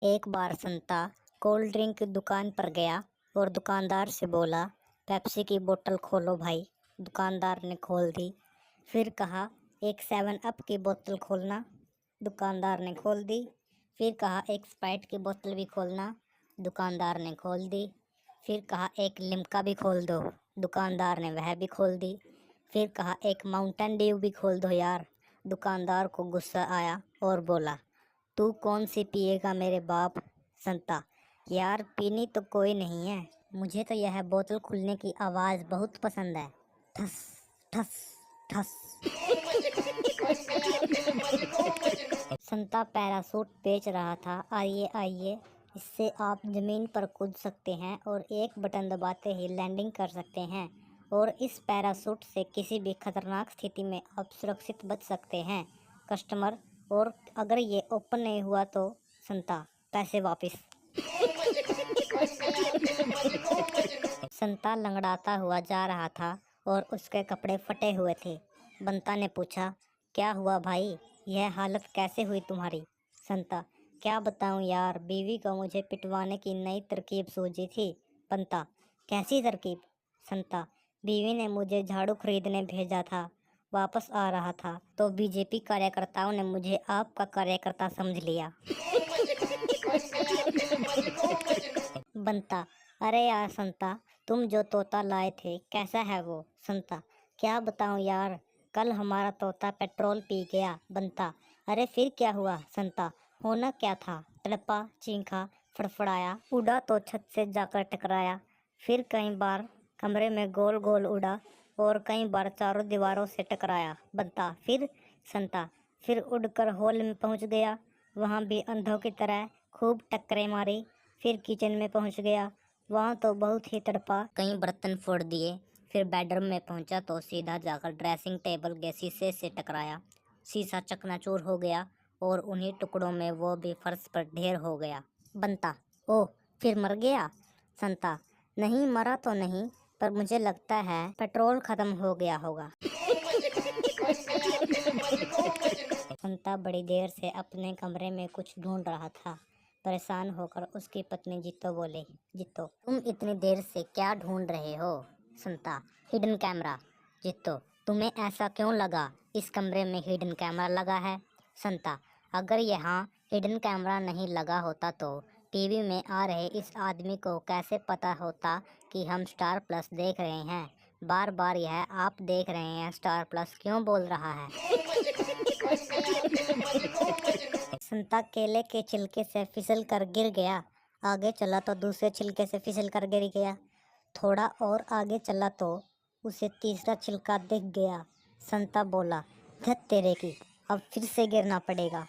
एक बार संता cold drink की दुकान पर गया और दुकानदार से बोला, पेप्सी की बोतल खोलो भाई। दुकानदार ने खोल दी। फिर कहा, एक 7 अप की बोतल खोलना। दुकानदार ने खोल दी। फिर कहा, एक स्प्राइट की बोतल भी खोलना। दुकानदार ने खोल दी। फिर कहा, एक लिम्का भी खोल दो। दुकानदार ने वह भी खोल दी। फिर कहा, एक माउंटेन ड्यू भी खोल दो यार। दुकानदार को गुस्सा आया और बोला, तू कौन सी पिएगा मेरे बाप। संता, यार पीनी तो कोई नहीं है, मुझे तो यह बोतल खुलने की आवाज़ बहुत पसंद है। ठस ठस ठस। संता पैरासूट बेच रहा था। आइए आइए, इससे आप ज़मीन पर कूद सकते हैं और एक बटन दबाते ही लैंडिंग कर सकते हैं और इस पैरासूट से किसी भी खतरनाक स्थिति में आप सुरक्षित बच सकते हैं। कस्टमर, और अगर ये ओपन नहीं हुआ तो। संता, पैसे वापस। संता लंगड़ाता हुआ जा रहा था और उसके कपड़े फटे हुए थे। बंता ने पूछा, क्या हुआ भाई, यह हालत कैसे हुई तुम्हारी। संता, क्या बताऊं यार, बीवी को मुझे पिटवाने की नई तरकीब सूझी थी। बंता, कैसी तरकीब। संता, बीवी ने मुझे झाड़ू खरीदने भेजा था। वापस आ रहा था तो बीजेपी कार्यकर्ताओं ने मुझे आपका कार्यकर्ता समझ लिया। बनता, अरे यार संता, तुम जो तोता लाए थे कैसा है वो। संता, क्या बताऊं यार, कल हमारा तोता पेट्रोल पी गया। बनता, अरे फिर क्या हुआ। संता, होना क्या था, तड़पा, चीखा, फड़फड़ाया, उड़ा तो छत से जाकर टकराया। फिर कई बार कमरे में गोल गोल उड़ा और कई बार चारों दीवारों से टकराया। बनता, फिर। संता, फिर उड़कर हॉल में पहुंच गया, वहां भी अंधों की तरह खूब टक्करें मारी। फिर किचन में पहुंच गया, वहां तो बहुत ही तड़पा, कई बर्तन फोड़ दिए। फिर बेडरूम में पहुंचा तो सीधा जाकर ड्रेसिंग टेबल के शीशे से टकराया। शीशा चकनाचूर हो गया और उन्हीं टुकड़ों में वो भी फर्श पर ढेर हो गया। बनता, ओह, फिर मर गया। संता, नहीं मरा तो नहीं, पर मुझे लगता है पेट्रोल खत्म हो गया होगा। संता बड़ी देर से अपने कमरे में कुछ ढूंढ रहा था। परेशान होकर उसकी पत्नी जित्तो बोले, जित्तो, तुम इतनी देर से क्या ढूंढ रहे हो। संता, हिडन कैमरा। जित्तो, तुम्हें ऐसा क्यों लगा, इस कमरे में हिडन कैमरा लगा है। संता, अगर यहाँ हिडन कैमरा नहीं लगा होता तो टीवी में आ रहे इस आदमी को कैसे पता होता कि हम स्टार प्लस देख रहे हैं। बार बार यह आप देख रहे हैं स्टार प्लस क्यों बोल रहा है। संता केले के छिलके से फिसल कर गिर गया। आगे चला तो दूसरे छिलके से फिसल कर गिर गया। थोड़ा और आगे चला तो उसे तीसरा छिलका दिख गया। संता बोला, धत तेरे की, अब फिर से गिरना पड़ेगा।